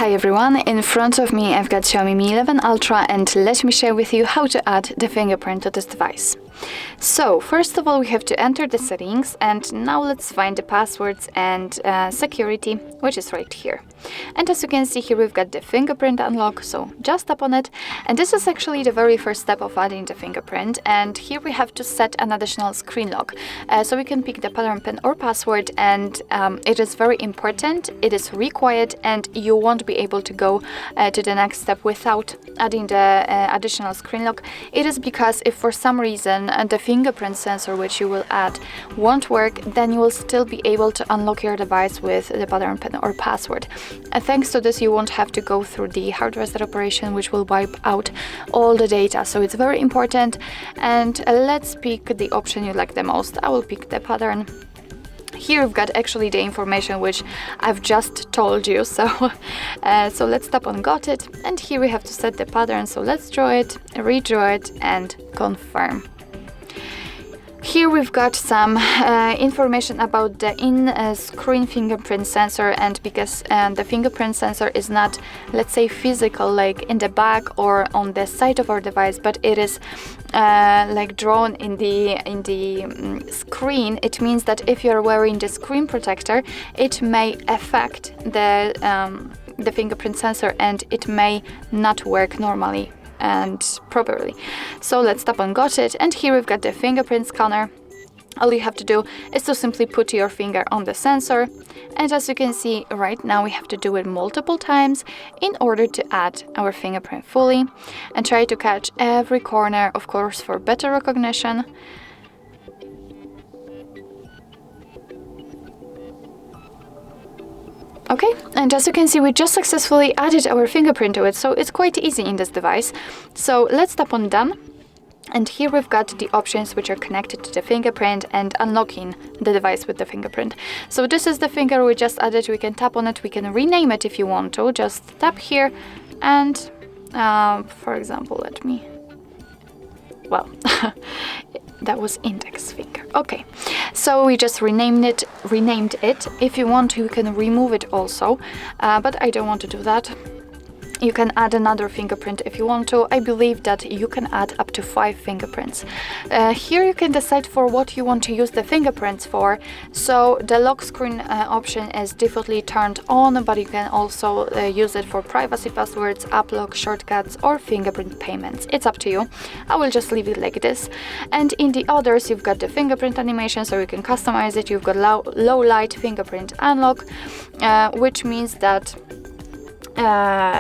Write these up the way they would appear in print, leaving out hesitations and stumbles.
Hi everyone, in front of me I've got Xiaomi Mi 11 Ultra and let me share with you how to add the fingerprint to this device. So first of all we have to enter the settings, and now let's find the passwords and security, which is right here. And as you can see here we've got the fingerprint unlock, so just tap on it, and this is actually the very first step of adding the fingerprint. And here we have to set an additional screen lock, so we can pick the pattern pin or password, and it is very important, it is required, and you won't be able to go to the next step without adding the additional screen lock. It is because if for some reason the fingerprint sensor which you will add won't work, then you will still be able to unlock your device with the pattern pin or password. And thanks to this you won't have to go through the hard reset operation, which will wipe out all the data. So it's very important, and let's pick the option you like the most. I will pick the pattern. Here we've got actually the information which I've just told you, so so let's tap on got it, and here we have to set the pattern. So let's draw it, redraw it, and confirm. Here we've got some information about the in-screen fingerprint sensor, and because the fingerprint sensor is not, let's say, physical, like in the back or on the side of our device, but it is like drawn in the screen, it means that if you're wearing the screen protector, it may affect the fingerprint sensor and it may not work normally and properly. So let's tap on got it, and here we've got the fingerprint scanner. All you have to do is to simply put your finger on the sensor, and as you can see right now we have to do it multiple times in order to add our fingerprint fully, and try to catch every corner, of course, for better recognition. Okay, and as you can see we just successfully added our fingerprint to it, so it's quite easy in this device. So let's tap on done, and here we've got the options which are connected to the fingerprint and unlocking the device with the fingerprint. So this is the finger we just added. We can tap on it, we can rename it if you want to. Just tap here and for example, that was index finger. Okay, so we just renamed it. If you want to, you can remove it also, but I don't want to do that. You can add another fingerprint if you want to. I believe that you can add up to 5 fingerprints. Here you can decide for what you want to use the fingerprints for. So the lock screen option is defaultly turned on, but you can also use it for privacy passwords, app lock, shortcuts, or fingerprint payments. It's up to you. I will just leave it like this. And in the others, you've got the fingerprint animation, so you can customize it. You've got low light fingerprint unlock, which means that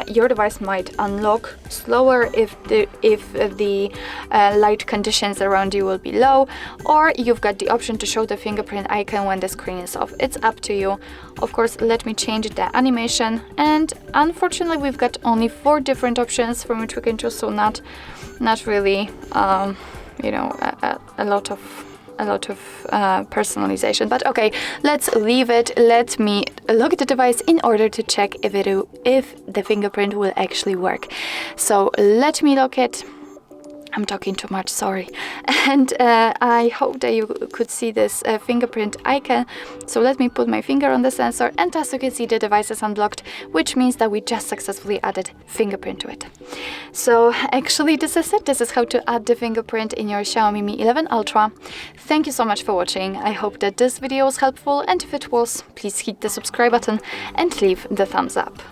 your device might unlock slower if the light conditions around you will be low, or you've got the option to show the fingerprint icon when the screen is off. It's up to you. Of course, let me change the animation, and unfortunately we've got only 4 different options from which we can choose, so not really you know, a lot of personalization, but okay, let's leave it. Let me lock the device in order to check if the fingerprint will actually work. So let me lock it. I'm talking too much, sorry. And I hope that you could see this fingerprint icon. So let me put my finger on the sensor, and as you can see the device is unblocked, which means that we just successfully added fingerprint to it. So actually this is it. This is how to add the fingerprint in your Xiaomi Mi 11 Ultra. Thank you so much for watching. I hope that this video was helpful, and if it was, please hit the subscribe button and leave the thumbs up.